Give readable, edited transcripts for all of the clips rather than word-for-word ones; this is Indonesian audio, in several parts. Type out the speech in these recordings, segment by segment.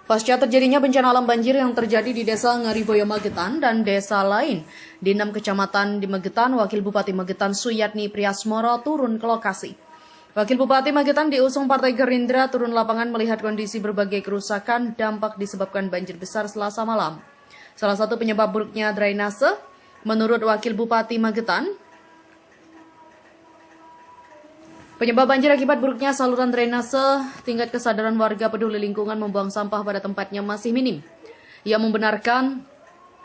Pasca terjadinya bencana alam banjir yang terjadi di Desa Ngariboyo Magetan dan desa lain di 6 kecamatan di Magetan, Wakil Bupati Magetan Suyatni Priasmoro turun ke lokasi. Wakil Bupati Magetan diusung Partai Gerindra turun lapangan melihat kondisi berbagai kerusakan dampak disebabkan banjir besar Selasa malam. Salah satu penyebab buruknya drainase, menurut Wakil Bupati Magetan, penyebab banjir akibat buruknya saluran drainase, tingkat kesadaran warga peduli lingkungan membuang sampah pada tempatnya masih minim. Ia membenarkan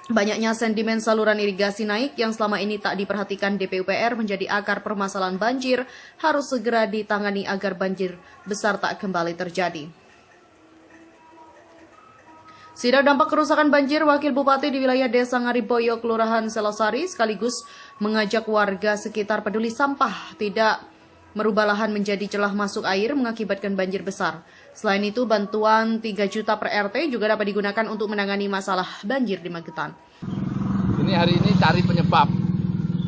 banyaknya sedimen saluran irigasi naik yang selama ini tak diperhatikan DPUPR menjadi akar permasalahan banjir, harus segera ditangani agar banjir besar tak kembali terjadi. Sidak dampak kerusakan banjir, Wakil Bupati di wilayah Desa Ngariboyo, Kelurahan Selosari, sekaligus mengajak warga sekitar peduli sampah tidak merubah lahan menjadi celah masuk air mengakibatkan banjir besar. Selain itu, bantuan 3 juta per RT juga dapat digunakan untuk menangani masalah banjir di Magetan. Ini hari ini cari penyebab,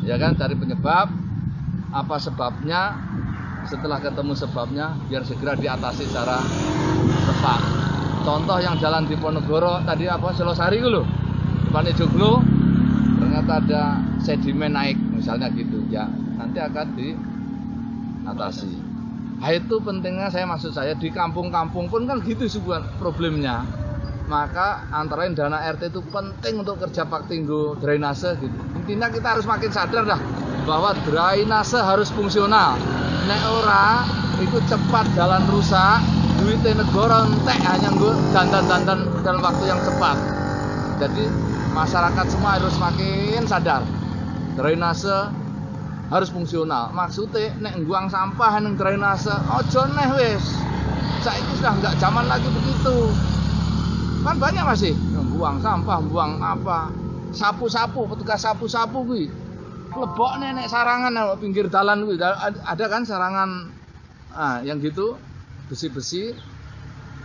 ya kan? Cari penyebab, apa sebabnya. Setelah ketemu sebabnya, biar segera diatasi secara tepat. Contoh yang jalan di Ponegoro tadi Selosari itu loh, depan Joglo, ternyata ada sedimen naik, misalnya gitu, ya nanti akan diatasi. Nah, itu pentingnya maksud saya di kampung-kampung pun kan gitu sebuah problemnya. Maka antara lain dana RT itu penting untuk kerja paktinggo drainase gitu. Intinya kita harus makin sadar dah bahwa drainase harus fungsional. Nek ora itu cepat jalan rusak, duitnya negara entek hanya nggo dandan-dandan dalam waktu yang cepat. Jadi masyarakat semua harus makin sadar. Drainase harus fungsional. Maksudnya nek ngbuang sampah nang drainase ojo neh wis. Saiki sudah enggak zaman lagi begitu. Kan banyak masih buang sampah, buang apa. Sapu-sapu, petugas sapu-sapu kuwi. Lebokne nek sarangan nang pinggir dalan kuwi. Ada kan sarangan yang gitu besi-besi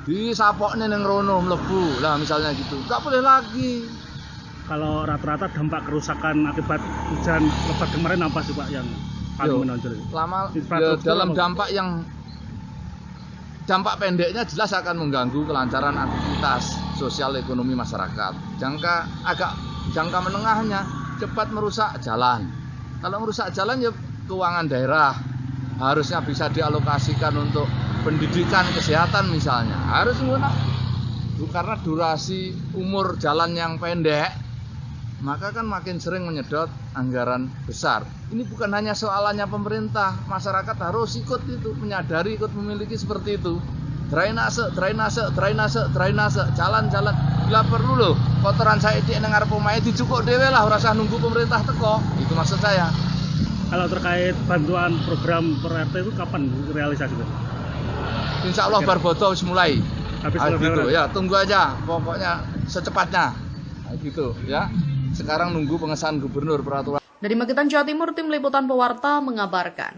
disapokne nang rono mlebu. Lah misalnya gitu. Enggak boleh lagi. Kalau rata-rata dampak kerusakan akibat hujan lebat kemarin apa sih Pak yang paling menonjol? Dalam dampak pendeknya jelas akan mengganggu kelancaran aktivitas sosial ekonomi masyarakat. Jangka menengahnya cepat merusak jalan. Kalau merusak jalan ya keuangan daerah harusnya bisa dialokasikan untuk pendidikan kesehatan misalnya. Harus karena durasi umur jalan yang pendek, maka kan makin sering menyedot anggaran besar. Ini bukan hanya soalannya pemerintah, masyarakat harus ikut itu, menyadari, ikut memiliki seperti itu. Drainase, jalan-jalan. Bila perlu loh, kotoran saya di ngarep omahe dicukuk dhewe lah, ora usah nunggu pemerintah teko. Itu maksud saya. Kalau terkait bantuan program per RT itu kapan realisasinya? Insya Allah barboto wis mulai. Gitu ya, tunggu aja, pokoknya secepatnya. Gitu ya. Sekarang nunggu pengesahan gubernur peraturan. Dari Magetan, Jawa Timur, Tim Liputan Pewarta mengabarkan.